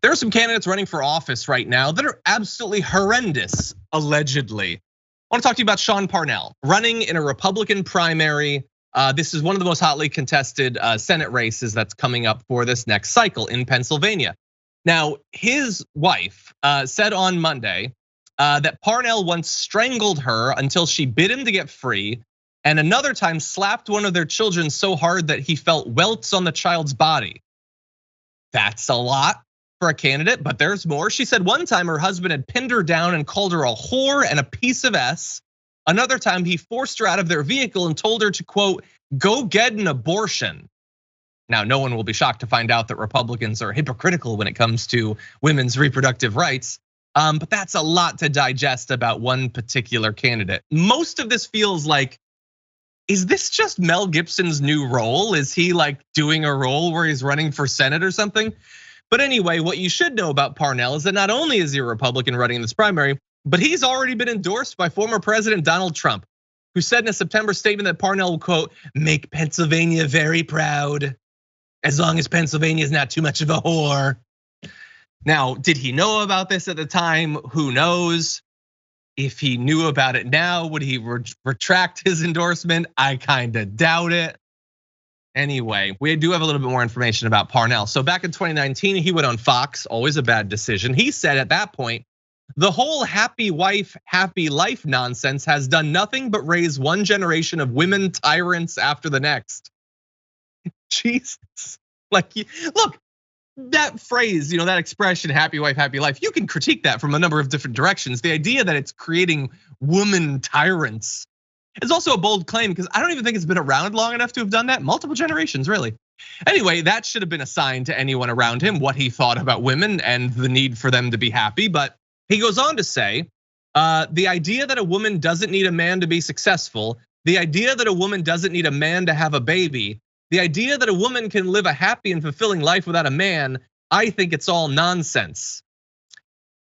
There are some candidates running for office right now that are absolutely horrendous, allegedly. I want to talk to you about Sean Parnell running in a Republican primary. This is one of the most hotly contested Senate races that's coming up for this next cycle in Pennsylvania. Now, his wife said on Monday that Parnell once strangled her until she bid him to get free, and another time slapped one of their children so hard that he felt welts on the child's body. That's a lot for a candidate, but there's more. She said one time her husband had pinned her down and called her a whore and a piece of S. Another time he forced her out of their vehicle and told her to, quote, go get an abortion. Now, no one will be shocked to find out that Republicans are hypocritical when it comes to women's reproductive rights. But that's a lot to digest about one particular candidate. Most of this feels like, is this just Mel Gibson's new role? Is he like doing a role where he's running for Senate or something? But anyway, what you should know about Parnell is that not only is he a Republican running in this primary, but he's already been endorsed by former President Donald Trump, who said in a September statement that Parnell will, quote, make Pennsylvania very proud, as long as Pennsylvania is not too much of a whore. Now, did he know about this at the time? Who knows? If he knew about it now, would he retract his endorsement? I kind of doubt it. Anyway, we do have a little bit more information about Parnell. So back in 2019, he went on Fox, always a bad decision. He said at that point, the whole happy wife, happy life nonsense has done nothing but raise one generation of women tyrants after the next. Jesus, like, look, that phrase, that expression, happy wife, happy life, you can critique that from a number of different directions. The idea that it's creating woman tyrants is also a bold claim because I don't even think it's been around long enough to have done that. Multiple generations, really. Anyway, that should have been a sign to anyone around him what he thought about women and the need for them to be happy. But he goes on to say, the idea that a woman doesn't need a man to be successful, the idea that a woman doesn't need a man to have a baby, the idea that a woman can live a happy and fulfilling life without a man, I think it's all nonsense.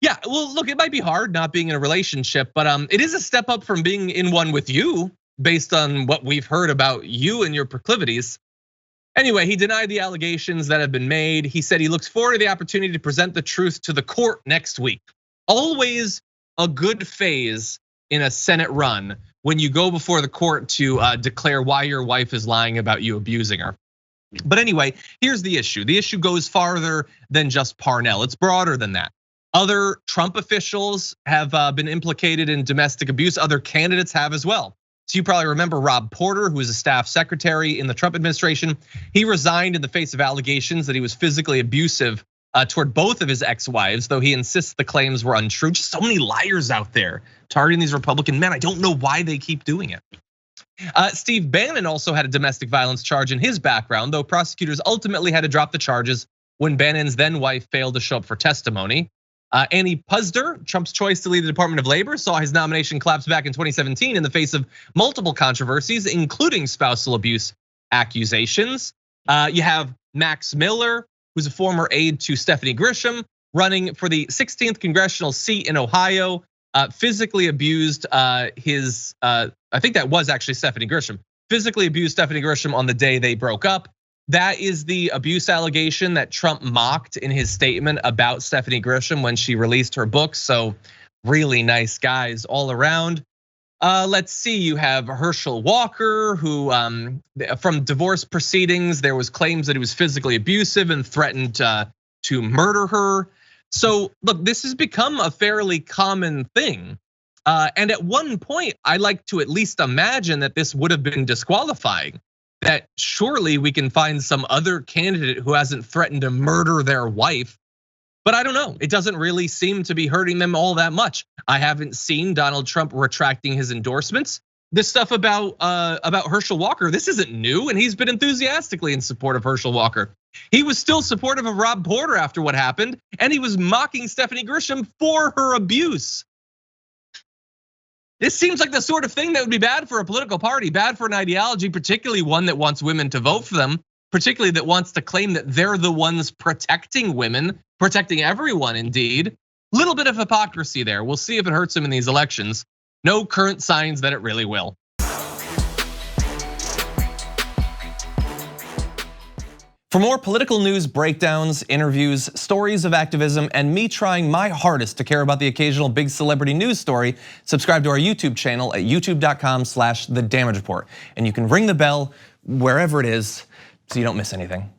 Yeah, well, look, it might be hard not being in a relationship, but it is a step up from being in one with you, based on what we've heard about you and your proclivities. Anyway, he denied the allegations that have been made. He said he looks forward to the opportunity to present the truth to the court next week. Always a good phase in a Senate run when you go before the court to declare why your wife is lying about you abusing her. But anyway, here's the issue. The issue goes farther than just Parnell. It's broader than that. Other Trump officials have been implicated in domestic abuse. Other candidates have as well. So you probably remember Rob Porter, who was a staff secretary in the Trump administration. He resigned in the face of allegations that he was physically abusive toward both of his ex-wives, though he insists the claims were untrue. Just so many liars out there targeting these Republican men. I don't know why they keep doing it. Steve Bannon also had a domestic violence charge in his background, though prosecutors ultimately had to drop the charges when Bannon's then wife failed to show up for testimony. Annie Puzder, Trump's choice to lead the Department of Labor, saw his nomination collapse back in 2017 in the face of multiple controversies, including spousal abuse accusations. You have Max Miller, who's a former aide to Stephanie Grisham, running for the 16th congressional seat in Ohio, physically abused I think that was actually Stephanie Grisham, physically abused Stephanie Grisham on the day they broke up. That is the abuse allegation that Trump mocked in his statement about Stephanie Grisham when she released her book. So really nice guys all around. Let's see, you have Herschel Walker, who from divorce proceedings, there was claims that he was physically abusive and threatened to murder her. So look, this has become a fairly common thing. And at one point, I like to at least imagine that this would have been disqualifying. That surely we can find some other candidate who hasn't threatened to murder their wife. But I don't know, it doesn't really seem to be hurting them all that much. I haven't seen Donald Trump retracting his endorsements. This stuff about Herschel Walker, this isn't new, and he's been enthusiastically in support of Herschel Walker. He was still supportive of Rob Porter after what happened, and he was mocking Stephanie Grisham for her abuse. This seems like the sort of thing that would be bad for a political party, bad for an ideology, particularly one that wants women to vote for them, particularly that wants to claim that they're the ones protecting women, protecting everyone indeed. Little bit of hypocrisy there. We'll see if it hurts him in these elections. No current signs that it really will. For more political news breakdowns, interviews, stories of activism, and me trying my hardest to care about the occasional big celebrity news story, subscribe to our YouTube channel at youtube.com/thedamagereport. And you can ring the bell wherever it is so you don't miss anything.